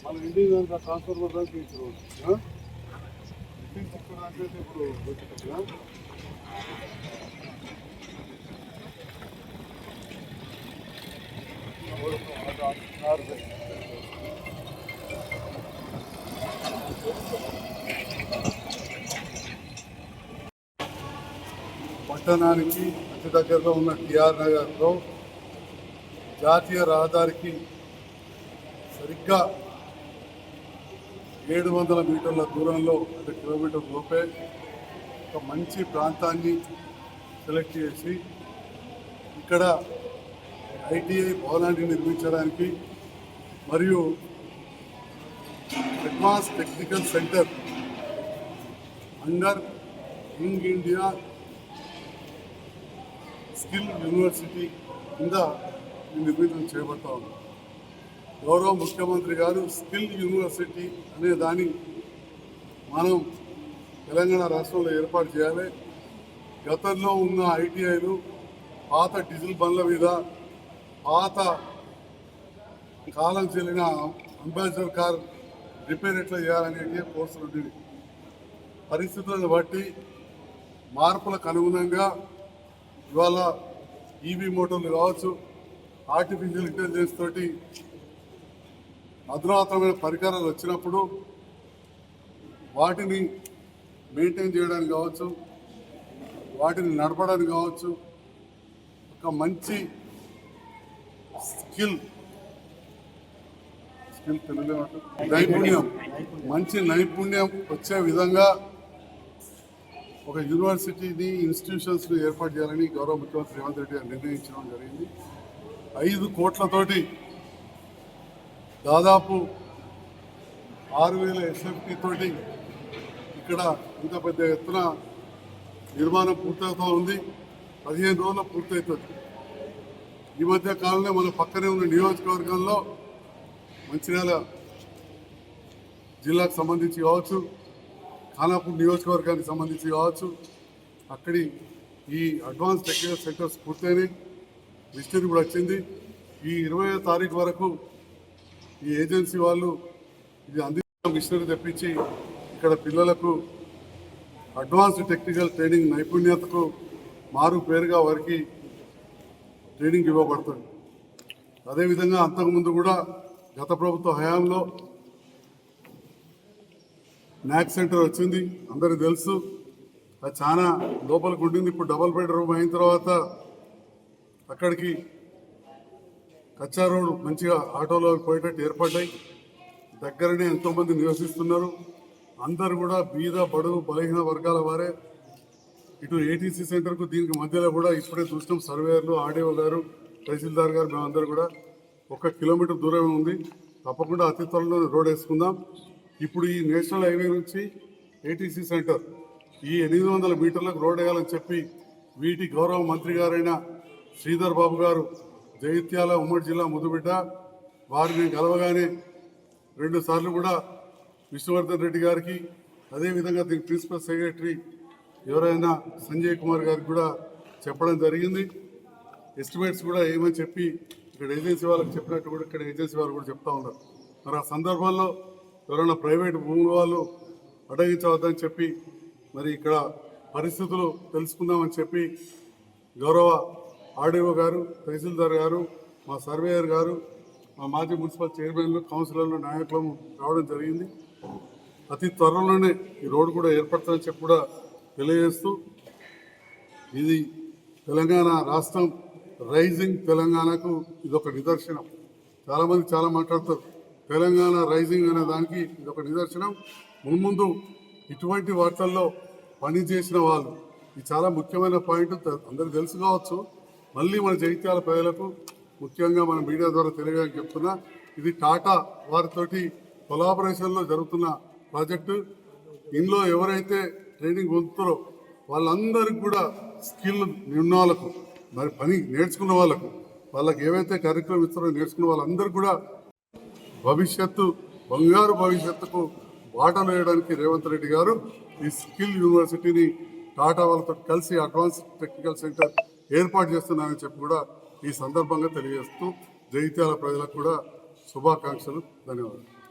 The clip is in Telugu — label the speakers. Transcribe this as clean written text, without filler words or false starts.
Speaker 1: వాళ్ళు ఇండియన్ దానికి ట్రాన్స్ఫర్ పడడానికి ఇచ్చారు. ఇప్పుడు పట్టణానికి అతి దగ్గరలో ఉన్న టిఆర్ నగర్లో జాతీయ రహదారికి సరిగ్గా 700 మీటర్ల దూరంలో, అంటే కిలోమీటర్ లోపే ఒక మంచి ప్రాంతాన్ని సెలెక్ట్ చేసి ఇక్కడ ఐటీఐ భవనాన్ని నిర్మించడానికి మరియు advance technical centre under young India skill university కింద నిర్మితం చేపడతా ఉన్నాం. గౌరవ ముఖ్యమంత్రి గారు స్కిల్ యూనివర్సిటీ అనే దాన్ని మనం తెలంగాణ రాష్ట్రంలో ఏర్పాటు చేయాలి. గతంలో ఉన్న ఐటీఐలు పాత డీజిల్ బండ్ల మీద, పాత కాలం చెల్లిన అంబాసిడర్ కార్ రిపేర్ ఎట్లా చేయాలనేది కోర్సులు ఉండేవి. పరిస్థితులను బట్టి మార్పులకు అనుగుణంగా ఇవాళ ఈవీ మోటార్లు కావచ్చు, ఆర్టిఫిషియల్ ఇంటెలిజెన్స్ తోటి అధునాతనమైన పరికరాలు వచ్చినప్పుడు వాటిని మెయింటైన్ చేయడానికి కావచ్చు, వాటిని నడపడానికి కావచ్చు, ఒక మంచి నైపుణ్యం వచ్చే విధంగా ఒక యూనివర్సిటీని, ఇన్స్టిట్యూషన్స్ని ఏర్పాటు చేయాలని గౌరవ ముఖ్యమంత్రి రేవంత్ రెడ్డి గారు నిర్ణయించడం జరిగింది. 5 కోట్లతోటి దాదాపు 6,000 ఎస్ఎఫ్టీ తోటి ఇక్కడ ఇంత పెద్ద ఎత్తున నిర్మాణం పూర్తవుతూ ఉంది. 15 రోజుల్లో పూర్తవుతుంది. ఈ మధ్య కాలంలో మన పక్కనే ఉన్న నియోజకవర్గంలో మంచిర్యాల జిల్లాకు సంబంధించి కావచ్చు, ఖానాపూర్ నియోజకవర్గానికి సంబంధించి కావచ్చు, అక్కడి ఈ అడ్వాన్స్ టెక్నికల్ సెంటర్స్ పూర్తయినాయి. మిషనరీ కూడా వచ్చింది. ఈ 20వ తారీఖు వరకు ఈ ఏజెన్సీ వాళ్ళు ఇది అందించిన మిషనరీ తెప్పించి ఇక్కడ పిల్లలకు అడ్వాన్స్డ్ టెక్నికల్ ట్రైనింగ్, నైపుణ్యతకు మారు పేరుగా వారికి ట్రైనింగ్ ఇవ్వబడుతుంది. అదేవిధంగా అంతకుముందు కూడా గత ప్రభుత్వ హయాంలో నాక్ సెంటర్ వచ్చింది, అందరికీ తెలుసు. అది చాలా లోపలికి ఉండింది. ఇప్పుడు డబల్ బెడ్రూమ్ అయిన తర్వాత అక్కడికి కచ్చా రోడ్ మంచిగా ఆటోలో పోయేటట్టు ఏర్పడ్డాయి. దగ్గరనే ఎంతోమంది నివసిస్తున్నారు. అందరు కూడా బీద, బడుగు, బలహీన వర్గాల వారే. ఇటు ఏటీసీ సెంటర్కు దీనికి మధ్యలో కూడా ఇప్పుడే చూసినాం, సర్వేయర్లు, ఆర్డీఓ గారు, తహసీల్దార్ గారు, మేమందరూ కూడా 1 కిలోమీటర్ దూరమే ఉంది. తప్పకుండా అతి త్వరలో రోడ్ వేసుకుందాం. ఇప్పుడు ఈ నేషనల్ హైవే నుంచి ఏటీసీ సెంటర్ ఈ 800 మీటర్లకు రోడ్ వేయాలని చెప్పి వీటి గౌరవ మంత్రి గారైన శ్రీధర్ బాబు గారు, జగిత్యాల ఉమ్మడి జిల్లా ముద్దుబిడ్డ, వారిని కలవగానే 2 సార్లు కూడా విష్ణువర్ధన్ రెడ్డి గారికి, అదేవిధంగా దీని ప్రిన్సిపల్ సెక్రటరీ ఎవరైనా సంజయ్ కుమార్ గారికి కూడా చెప్పడం జరిగింది. ఎస్టిమేట్స్ కూడా ఏమని చెప్పి ఇక్కడ ఏజెన్సీ వాళ్ళకి చెప్పినట్టు కూడా ఇక్కడ ఏజెన్సీ వాళ్ళు కూడా చెప్తా ఉన్నారు. మరి ఆ సందర్భంలో ఎవరైనా ప్రైవేట్ భూముల వాళ్ళు అడగించవద్దని చెప్పి మరి ఇక్కడ పరిస్థితులు తెలుసుకుందామని చెప్పి గౌరవ ఆర్డీఓ గారు, తహసీల్దార్ గారు, మా సర్వేయర్ గారు, మా మాజీ మున్సిపల్ చైర్మన్లు, కౌన్సిలర్లు, నాయకులు రావడం జరిగింది. అతి త్వరలోనే ఈ రోడ్డు కూడా ఏర్పడుతుందని చెప్పి కూడా తెలియజేస్తూ, ఇది తెలంగాణ రాష్ట్రం, రైజింగ్ తెలంగాణకు ఇదొక నిదర్శనం. చాలామంది చాలా మాట్లాడతారు, తెలంగాణ రైజింగ్ అనే దానికి ఇదొక నిదర్శనం. మున్ముందు ఇటువంటి వార్తల్లో పనిచేసిన వాళ్ళు, ఇది చాలా ముఖ్యమైన పాయింట్, అందరికీ తెలుసు కావచ్చు. మళ్ళీ మన జగిత్యాల ప్రజలకు ముఖ్యంగా మన మీడియా ద్వారా తెలియజేయడానికి చెప్తున్నా, ఇది టాటా వారితోటి కొలాబరేషన్లో జరుగుతున్న ప్రాజెక్టు. ఇందులో ఎవరైతే ట్రైనింగ్ పొందుతారో వాళ్ళందరికీ కూడా స్కిల్ ఉన్న వాళ్ళకు, మరి పని నేర్చుకున్న వాళ్ళకి ఏవైతే కార్యక్రమం ఇస్తారో నేర్చుకున్న వాళ్ళందరూ కూడా భవిష్యత్తు, బంగారు భవిష్యత్తుకు బాటలు వేయడానికి రేవంత్ రెడ్డి గారు ఈ స్కిల్ యూనివర్సిటీని టాటా వాళ్ళతో కలిసి అడ్వాన్స్ టెక్నికల్ సెంటర్ ఏర్పాటు చేస్తున్నారని చెప్పి కూడా ఈ సందర్భంగా తెలియజేస్తూ జగిత్యాల ప్రజలకు కూడా శుభాకాంక్షలు, ధన్యవాదాలు.